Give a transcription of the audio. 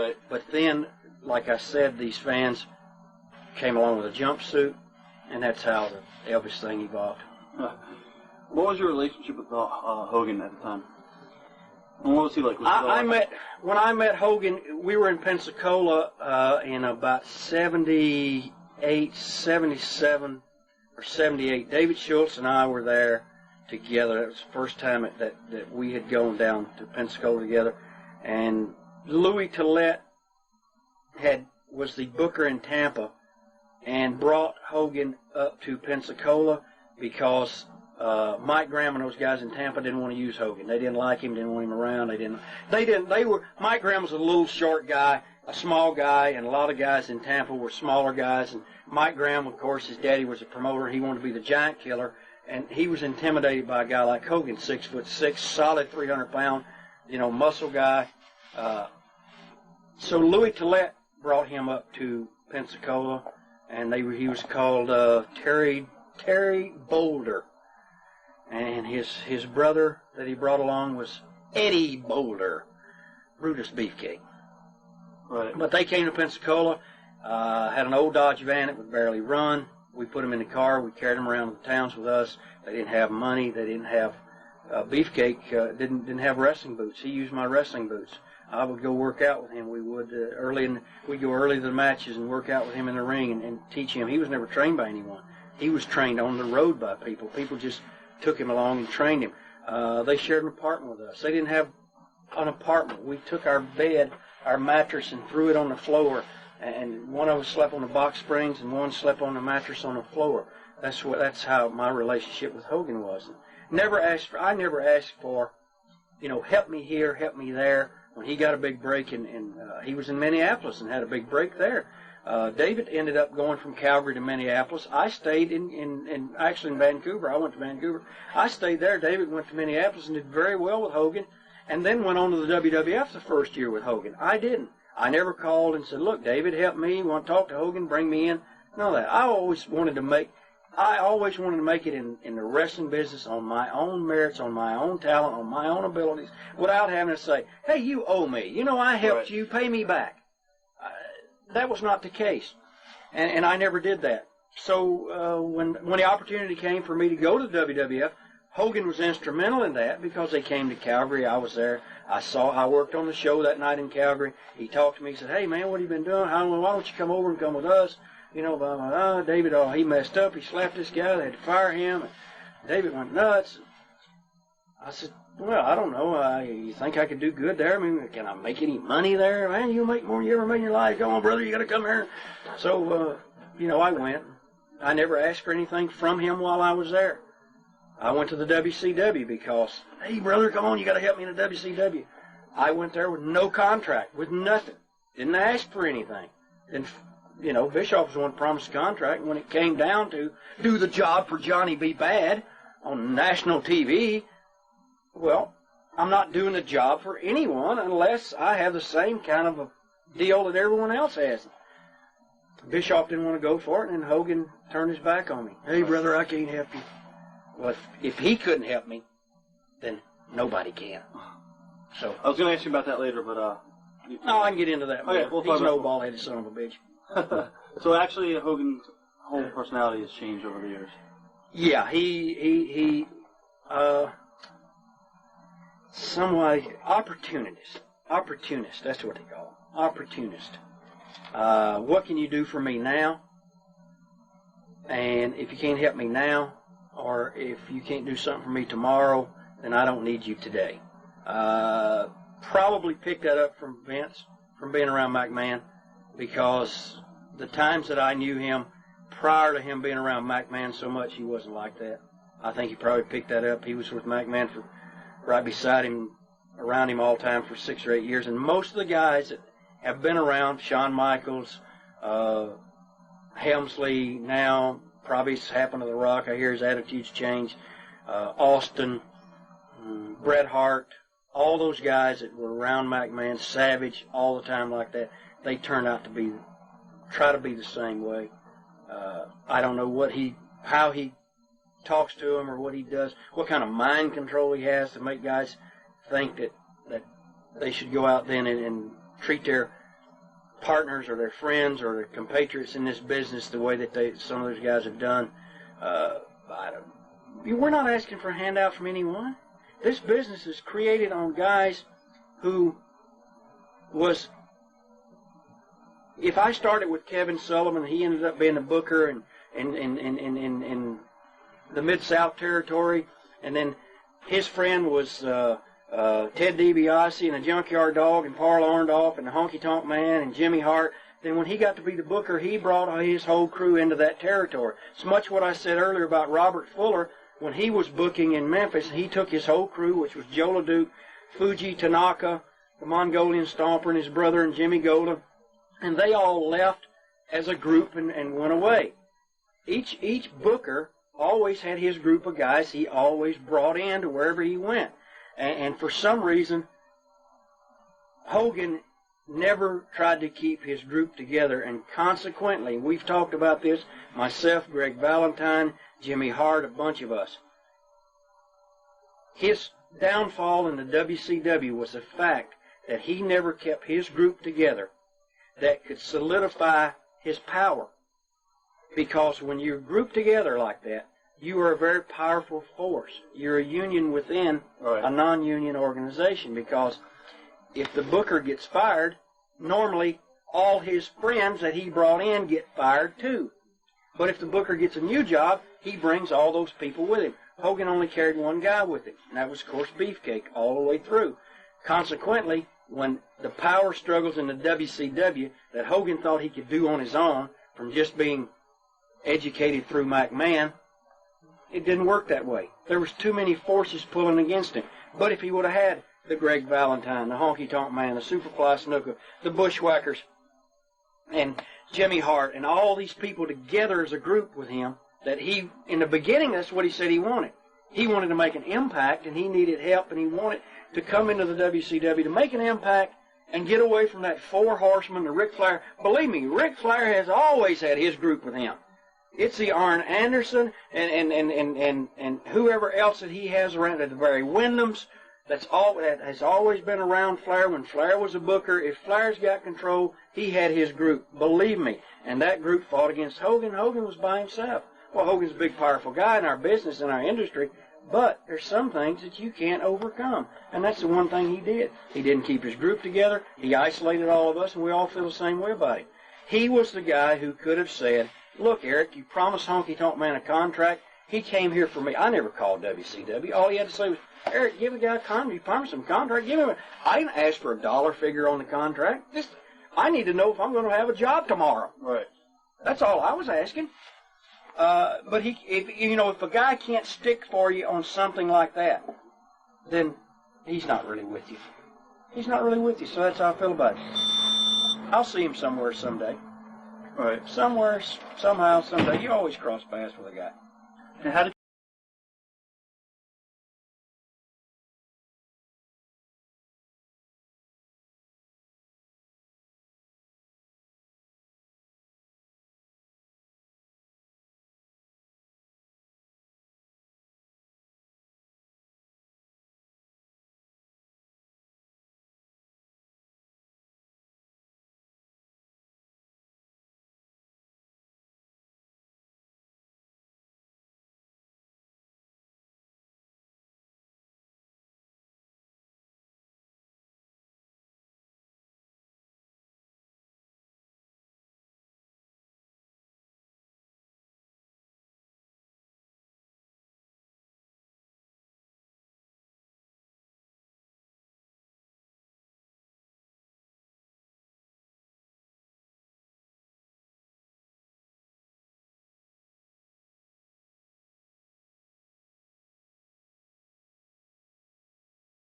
Right. But then, like I said, these fans came along with a jumpsuit, and that's how the Elvis thing evolved. What was your relationship with Hogan at the time? And what was he like? When I met Hogan, we were in Pensacola in about 78, 77, or 78. David Schultz and I were there together. It was the first time that we had gone down to Pensacola together. And Louis Tillett was the booker in Tampa and brought Hogan up to Pensacola because Mike Graham and those guys in Tampa didn't want to use Hogan. They didn't like him, didn't want him around. Mike Graham was a little short guy, a small guy, and a lot of guys in Tampa were smaller guys. And Mike Graham, of course, his daddy was a promoter. He wanted to be the giant killer, and he was intimidated by a guy like Hogan, 6'6", solid 300-pound, muscle guy. So Louis Tillett brought him up to Pensacola, and he was called Terry Boulder. And his brother that he brought along was Eddie Boulder, Brutus Beefcake. Right. But they came to Pensacola, had an old Dodge van that would barely run. We put them in the car. We carried them around the towns with us. They didn't have money. They didn't have Beefcake. Didn't have wrestling boots. He used my wrestling boots. I would go work out with him. We would we'd go early to the matches and work out with him in the ring and teach him. He was never trained by anyone. He was trained on the road by people. People just took him along and trained him. They shared an apartment with us. They didn't have an apartment. We took our bed, our mattress, and threw it on the floor. And one of us slept on the box springs, and one slept on the mattress on the floor. That's how my relationship with Hogan was. I never asked for, help me here, help me there. When he got a big break, and he was in Minneapolis and had a big break there. David ended up going from Calgary to Minneapolis. I stayed actually in Vancouver. I went to Vancouver. I stayed there. David went to Minneapolis and did very well with Hogan, and then went on to the WWF the first year with Hogan. I didn't. I never called and said, look, David, help me. Want to talk to Hogan? Bring me in. None of that. I always wanted to make it in the wrestling business on my own merits, on my own talent, on my own abilities, without having to say, hey, you owe me. I helped you. Pay me back. That was not the case, and I never did that. So when the opportunity came for me to go to the WWF, Hogan was instrumental in that because they came to Calgary. I was there. I worked on the show that night in Calgary. He talked to me. He said, hey, man, what have you been doing? Why don't you come over and come with us? Blah, blah, blah. David, he messed up. He slapped this guy. They had to fire him. And David went nuts. I said, well, I don't know. You think I could do good there? I mean, can I make any money there? Man, you'll make more than you ever made in your life. Come on, brother, you got to come here. So, I went. I never asked for anything from him while I was there. I went to the WCW because, hey, brother, come on, you got to help me in the WCW. I went there with no contract, with nothing. Didn't ask for anything. And, Bischoff was the one that promised a contract. When it came down to do the job for Johnny B. Bad on national TV, well, I'm not doing the job for anyone unless I have the same kind of a deal that everyone else has. Bischoff didn't want to go for it, and Hogan turned his back on me. Hey, brother, I can't help you. Well, if he couldn't help me, then nobody can. So I was going to ask you about that later, but no, I can get into that. Okay, we'll He's no ball-headed son of a bitch. So actually, Hogan's whole personality has changed over the years. Yeah, he somewhat opportunist. That's what they call him. Opportunist. What can you do for me now? And if you can't help me now, or if you can't do something for me tomorrow, then I don't need you today. Probably picked that up from Vince, from being around McMahon, because the times that I knew him, prior to him being around McMahon so much, he wasn't like that. I think he probably picked that up. He was with McMahon right beside him, around him all the time for 6 or 8 years. And most of the guys that have been around, Shawn Michaels, Helmsley now, probably it's happened to The Rock. I hear his attitude's changed. Austin, Bret Hart, all those guys that were around McMahon, Savage, all the time like that, they turned out to try to be the same way. I don't know how he talks to them or what he does, what kind of mind control he has to make guys think that they should go out then and treat their partners or their friends or their compatriots in this business the way that some of those guys have done. We're not asking for a handout from anyone. This business is created on guys who was. If I started with Kevin Sullivan, he ended up being a booker in the Mid-South Territory, and then his friend was Ted DiBiase and the Junkyard Dog and Parl Orndorff and the Honky Tonk Man and Jimmy Hart. Then when he got to be the booker, he brought his whole crew into that territory. It's much what I said earlier about Robert Fuller. When he was booking in Memphis, he took his whole crew, which was Joe LeDuc, Fuji Tanaka, the Mongolian Stomper, and his brother, and Jimmy Golda, and they all left as a group and went away. Each booker always had his group of guys he always brought in to wherever he went. And for some reason, Hogan never tried to keep his group together, and consequently, we've talked about this, myself, Greg Valentine, Jimmy Hart, a bunch of us. His downfall in the WCW was the fact that he never kept his group together that could solidify his power. Because when you're grouped together like that, you are a very powerful force. You're a union within a non-union organization, because if the booker gets fired, normally all his friends that he brought in get fired too. But if the booker gets a new job, he brings all those people with him. Hogan only carried one guy with him, and that was, of course, Beefcake all the way through. Consequently, when the power struggles in the WCW that Hogan thought he could do on his own from just being educated through McMahon, it didn't work that way. There was too many forces pulling against him. But if he would have had the Greg Valentine, the Honky Tonk Man, the Superfly Snuka, the Bushwhackers, and Jimmy Hart, and all these people together as a group with him, that he, in the beginning, that's what he said he wanted. He wanted to make an impact, and he needed help, and he wanted to come into the WCW to make an impact and get away from that four horsemen, the Ric Flair. Believe me, Ric Flair has always had his group with him. It's the Arn Anderson and whoever else that he has around, the Barry Windhams, that has always been around Flair. When Flair was a booker, if Flair's got control, he had his group. Believe me. And that group fought against Hogan. Hogan was by himself. Well, Hogan's a big, powerful guy in our business, in our industry, but there's some things that you can't overcome. And that's the one thing he did. He didn't keep his group together. He isolated all of us, and we all feel the same way about him. He was the guy who could have said, look, Eric, you promised Honky Tonk Man a contract. He came here for me. I never called WCW. All he had to say was, Eric, give the guy a contract. You promised him a contract. Give him a... I didn't ask for a dollar figure on the contract. I need to know if I'm going to have a job tomorrow. Right. That's all I was asking. But if a guy can't stick for you on something like that, then he's not really with you. He's not really with you. So that's how I feel about it. I'll see him somewhere someday. Right. Somewhere, somehow, someday. You always cross paths with a guy. And how did